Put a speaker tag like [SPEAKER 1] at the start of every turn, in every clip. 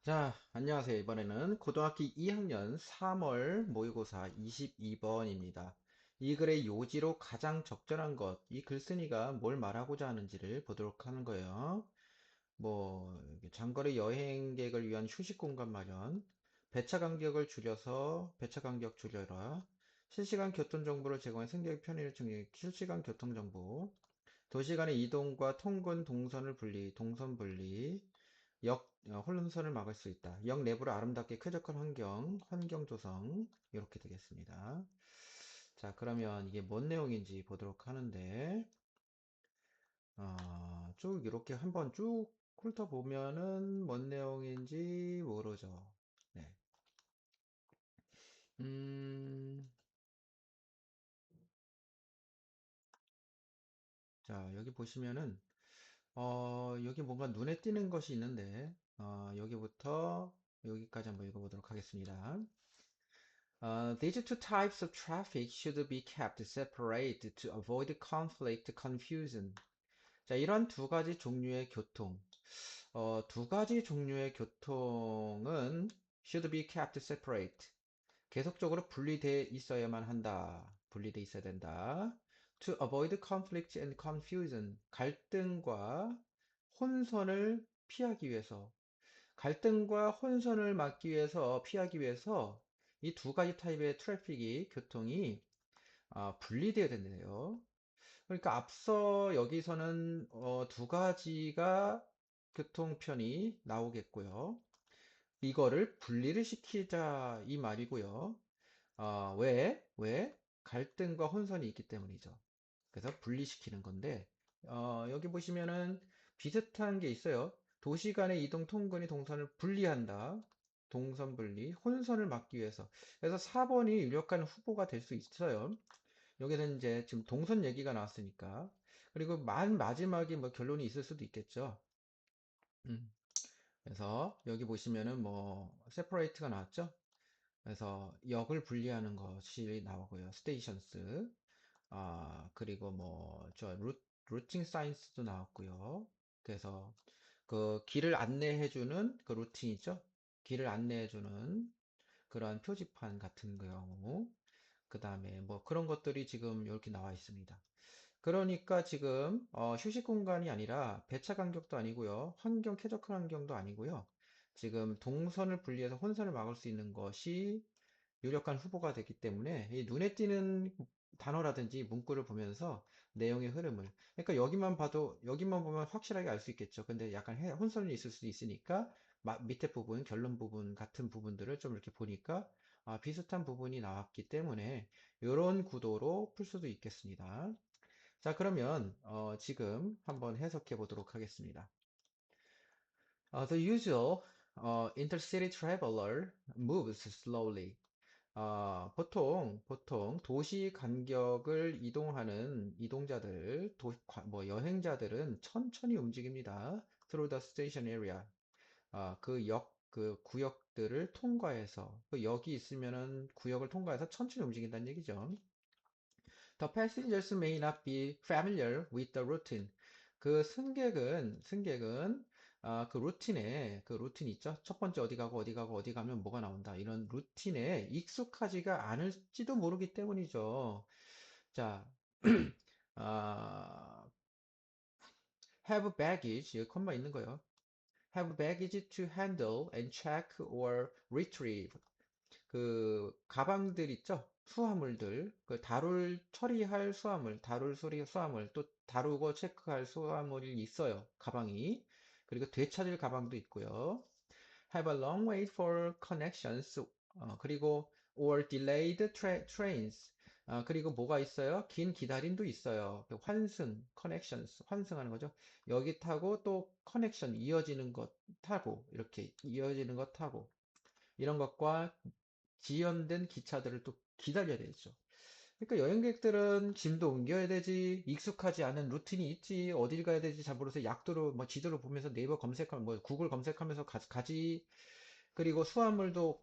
[SPEAKER 1] 자, 안녕하세요. 이번에는 고등학교 2학년 3월 모의고사 22번입니다. 이 글의 요지로 가장 적절한 것, 이 글쓴이가 뭘 말하고자 하는지를 보도록 하는 거예요. 장거리 여행객을 위한 휴식 공간 마련, 배차 간격을 줄여서 배차 간격 줄여라, 실시간 교통 정보를 제공해 승객 편의를 증진, 실시간 교통 정보, 도시 간의 이동과 통근 동선을 분리, 동선 분리, 혼선을 막을 수 있다. 역 내부를 아름답게 쾌적한 환경 조성, 이렇게 되겠습니다. 자, 그러면 이게 뭔 내용인지 보도록 하는데, 쭉 이렇게 한번 쭉 훑어보면은 뭔 내용인지 모르죠. 네. 음, 자, 여기 보시면은, 여기 뭔가 눈에 띄는 것이 있는데, 여기부터 여기까지 한번 읽어보도록 하겠습니다. These two types of traffic should be kept separate to avoid conflict confusion. 자, 이런 두 가지 종류의 교통. 두 가지 종류의 교통은 should be kept separate. 계속적으로 분리되어 있어야만 한다. 분리되어 있어야 된다. To avoid conflict and confusion. 갈등과 혼선을 피하기 위해서. 갈등과 혼선을 막기 위해서, 피하기 위해서 이 두 가지 타입의 트래픽이, 교통이 분리되어야 된대요. 그러니까 앞서 여기서는 두 가지가 교통편이 나오겠고요. 이거를 분리를 시키자 이 말이고요. 왜? 갈등과 혼선이 있기 때문이죠. 그래서 분리시키는 건데, 여기 보시면은 비슷한 게 있어요. 도시 간의 이동 통근이 동선을 분리한다. 동선 분리, 혼선을 막기 위해서. 그래서 4번이 유력한 후보가 될 수 있어요. 여기는 이제 지금 동선 얘기가 나왔으니까. 그리고 마지막에 뭐 결론이 있을 수도 있겠죠. 음. 그래서 여기 보시면은 separate가 나왔죠. 그래서 역을 분리하는 것이 나오고요. 스테이션스. 그리고 루팅 사이언스도 나왔고요. 그래서 그 길을 안내해주는 그 루틴이죠. 길을 안내해주는 그러한 표지판 같은 경우. 그 다음에 뭐 그런 것들이 지금 이렇게 나와 있습니다. 그러니까 지금 휴식 공간이 아니라 배차 간격도 아니고요. 쾌적한 환경도 아니고요. 지금 동선을 분리해서 혼선을 막을 수 있는 것이 유력한 후보가 됐기 때문에 이 눈에 띄는 단어라든지 문구를 보면서 내용의 흐름을, 그러니까 여기만 보면 확실하게 알 수 있겠죠. 근데 약간 혼선이 있을 수도 있으니까 밑에 부분, 결론 부분 같은 부분들을 좀 이렇게 보니까 비슷한 부분이 나왔기 때문에 이런 구도로 풀 수도 있겠습니다. 자, 그러면 지금 한번 해석해 보도록 하겠습니다. The usual intercity traveler moves slowly. 보통 도시 간격을 이동하는 이동자들, 여행자들은 천천히 움직입니다. Through the station area. 그 구역들을 통과해서, 그 역이 있으면은 구역을 통과해서 천천히 움직인다는 얘기죠. The passengers may not be familiar with the routine. 승객은 그 루틴 있죠? 첫 번째 어디 가고 어디 가고 어디 가면 뭐가 나온다. 이런 루틴에 익숙하지가 않을지도 모르기 때문이죠. 자, 아, have baggage, 여기 콤마 있는 거예요. Have baggage to handle and check or retrieve. 그 가방들 있죠? 수화물들, 처리할 수화물, 수화물, 또 다루고 체크할 수화물이 있어요. 가방이. 그리고 되찾을 가방도 있고요. Have a long wait for connections. 그리고 or delayed trains. 그리고 뭐가 있어요? 긴 기다림도 있어요. 그 connections, 환승하는 거죠. 여기 타고 또 커넥션, 이어지는 것 타고, 이렇게 이어지는 것 타고. 이런 것과 지연된 기차들을 또 기다려야 되죠. 그러니까 여행객들은 짐도 옮겨야 되지, 익숙하지 않은 루틴이 있지, 어딜 가야 되지 잘 몰라서 지도를 보면서 네이버 검색하면, 구글 검색하면서 가지, 그리고 수화물도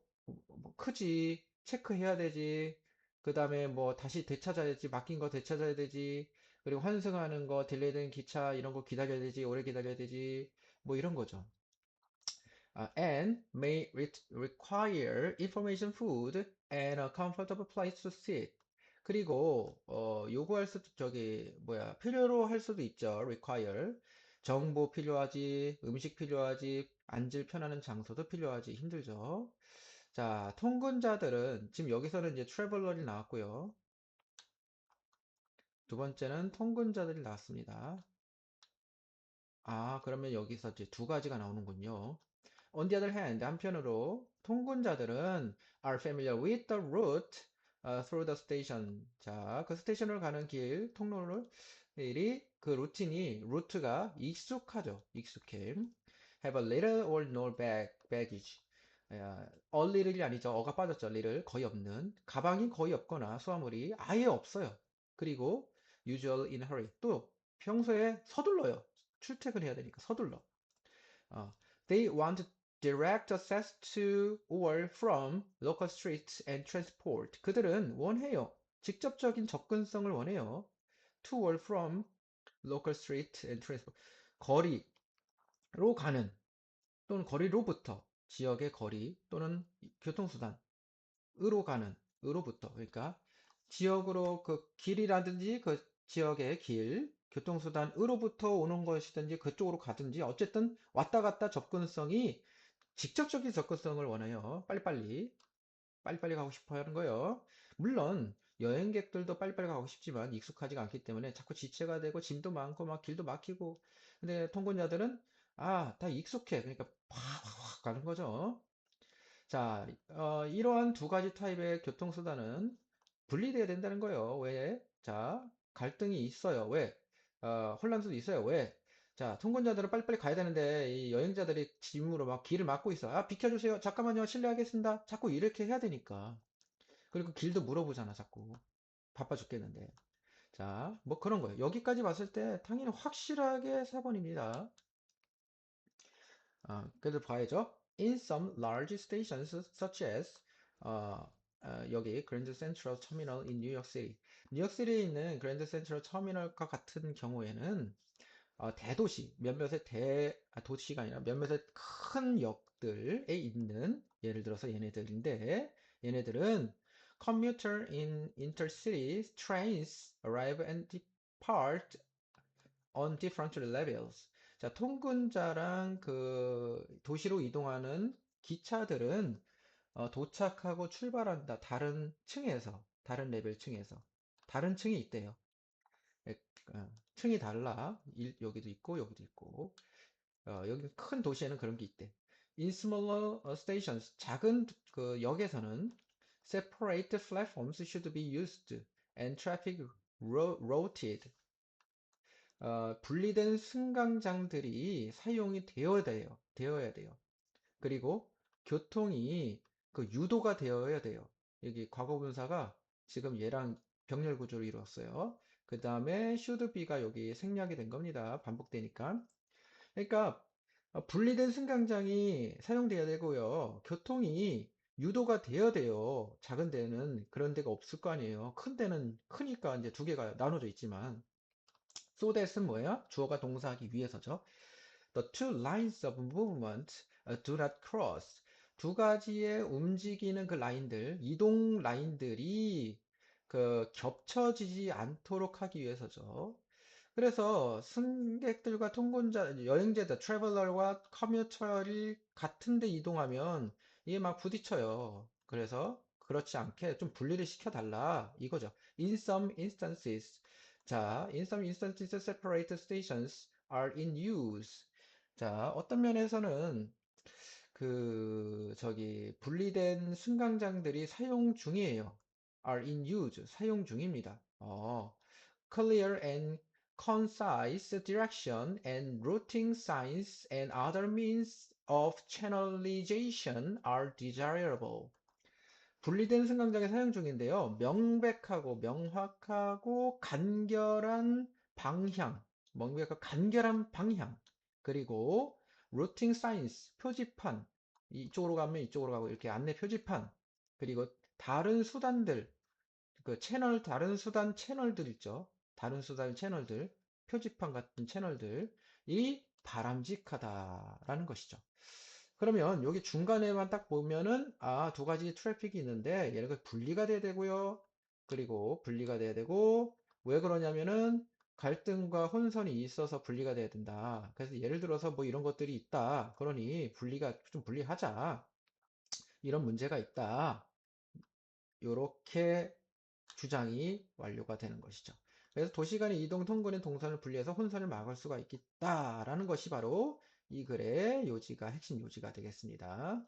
[SPEAKER 1] 크지, 체크해야 되지, 그 다음에 다시 되찾아야지, 맡긴 거 되찾아야 되지, 그리고 환승하는 거, 딜레이된 기차 이런 거 기다려야 되지, 오래 기다려야 되지, 뭐 이런 거죠. and may require information food and a comfortable place to sit. 그리고 요구할 수도 필요로 할 수도 있죠. require. 정보 필요하지, 음식 필요하지, 앉을 편한 장소도 필요하지. 힘들죠. 자, 통근자들은 지금 여기서는 이제 traveler이 나왔고요. 두 번째는 통근자들이 나왔습니다. 아, 그러면 여기서 이제 두 가지가 나오는군요. On the other hand, 한편으로 통근자들은 are familiar with the route through the station. 자, 그 스테이션을 가는 길, 통로를 그 루트가 익숙하죠. 익숙해. Have a little or no baggage. a little이 아니죠. 어가 빠졌죠. little 거의 없는. 가방이 거의 없거나 수화물이 아예 없어요. 그리고 usual in a hurry. 또 평소에 서둘러요. 출퇴근해야 되니까 서둘러. 어, they want direct access to or from local streets and transport. 그들은 원해요. 직접적인 접근성을 원해요. to or from local street and transport. 거리로 가는 또는 거리로부터 지역의 거리 또는 교통수단으로 가는 으로부터 그러니까 지역으로 그 길이라든지 그 지역의 길 교통수단으로부터 오는 것이든지 그쪽으로 가든지 어쨌든 왔다 갔다 접근성이 직접적인 접근성을 원해요. 빨리빨리 가고 싶어 하는 거예요. 물론 여행객들도 빨리빨리 가고 싶지만 익숙하지가 않기 때문에 자꾸 지체가 되고 짐도 많고 막 길도 막히고 근데 통근자들은 다 익숙해. 그러니까 확 가는 거죠. 자, 이러한 두 가지 타입의 교통수단은 분리돼야 된다는 거예요. 왜? 자, 갈등이 있어요. 왜? 혼란도 있어요. 왜? 자, 통근자들은 빨리빨리 가야 되는데, 이 여행자들이 짐으로 막 길을 막고 있어. 아, 비켜주세요. 잠깐만요. 실례하겠습니다. 자꾸 이렇게 해야 되니까. 그리고 길도 물어보잖아, 자꾸. 바빠 죽겠는데. 자, 뭐 그런 거예요. 여기까지 봤을 때 당연히 확실하게 4번입니다. 그래도 봐야죠. In some large stations such as 어, 여기 그랜드 센트럴 터미널 in New York City. 뉴욕시티에 있는 그랜드 센트럴 터미널과 같은 경우에는 대도시 몇몇의 도시가 아니라 몇몇의 큰 역들에 있는 예를 들어서 얘네들인데 얘네들은 commuter in intercity trains arrive and depart on different levels. 자, 통근자랑 그 도시로 이동하는 기차들은 도착하고 출발한다. 다른 층에서, 다른 레벨 층에서. 다른 층이 있대요. 에, 층이 달라. 여기도 있고, 여기도 있고. 여기 큰 도시에는 그런 게 있대. In smaller stations, 작은 그 역에서는 separate platforms should be used and traffic routed. 분리된 승강장들이 사용이 되어야 돼요. 그리고 교통이 그 유도가 되어야 돼요. 여기 과거분사가 지금 얘랑 병렬 구조를 이루었어요. 그 다음에 should be가 여기 생략이 된 겁니다. 반복되니까. 그러니까 분리된 승강장이 사용돼야 되고요. 교통이 유도가 되어야 돼요. 작은 데는 그런 데가 없을 거 아니에요. 큰 데는 크니까 이제 두 개가 나눠져 있지만 so that은 뭐예요? 주어가 동사하기 위해서죠. The two lines of movement do not cross. 두 가지의 움직이는 그 라인들, 이동 라인들이 그 겹쳐지지 않도록 하기 위해서죠. 그래서 승객들과 통근자, 여행자들, 트래블러와 커뮤터를 같은 데 이동하면 이게 막 부딪혀요. 그래서 그렇지 않게 좀 분리를 시켜달라. 이거죠. In some instances. 자, in some instances, separate stations are in use. 자, 어떤 면에서는 분리된 승강장들이 사용 중이에요. are in use. 사용 중입니다. clear and concise direction and routing signs and other means of channelization are desirable. 분리된 승강장의 사용 중인데요. 명백하고 명확하고 간결한 방향, 그리고 routing signs, 표지판, 이쪽으로 가면 이쪽으로 가고 이렇게 안내 표지판, 그리고 다른 수단들, 다른 수단 채널들 있죠. 다른 수단 채널들, 표지판 같은 채널들이 바람직하다라는 것이죠. 그러면 여기 중간에만 딱 보면은 두 가지 트래픽이 있는데 얘네가 분리가 돼야 되고요. 그리고 분리가 돼야 되고 왜 그러냐면은 갈등과 혼선이 있어서 분리가 돼야 된다. 그래서 예를 들어서 뭐 이런 것들이 있다. 그러니 좀 분리하자. 이런 문제가 있다. 요렇게 주장이 완료가 되는 것이죠. 그래서 도시 간의 이동 통근의 동선을 분리해서 혼선을 막을 수가 있겠다라는 것이 바로 이 글의 요지가 핵심 요지가 되겠습니다.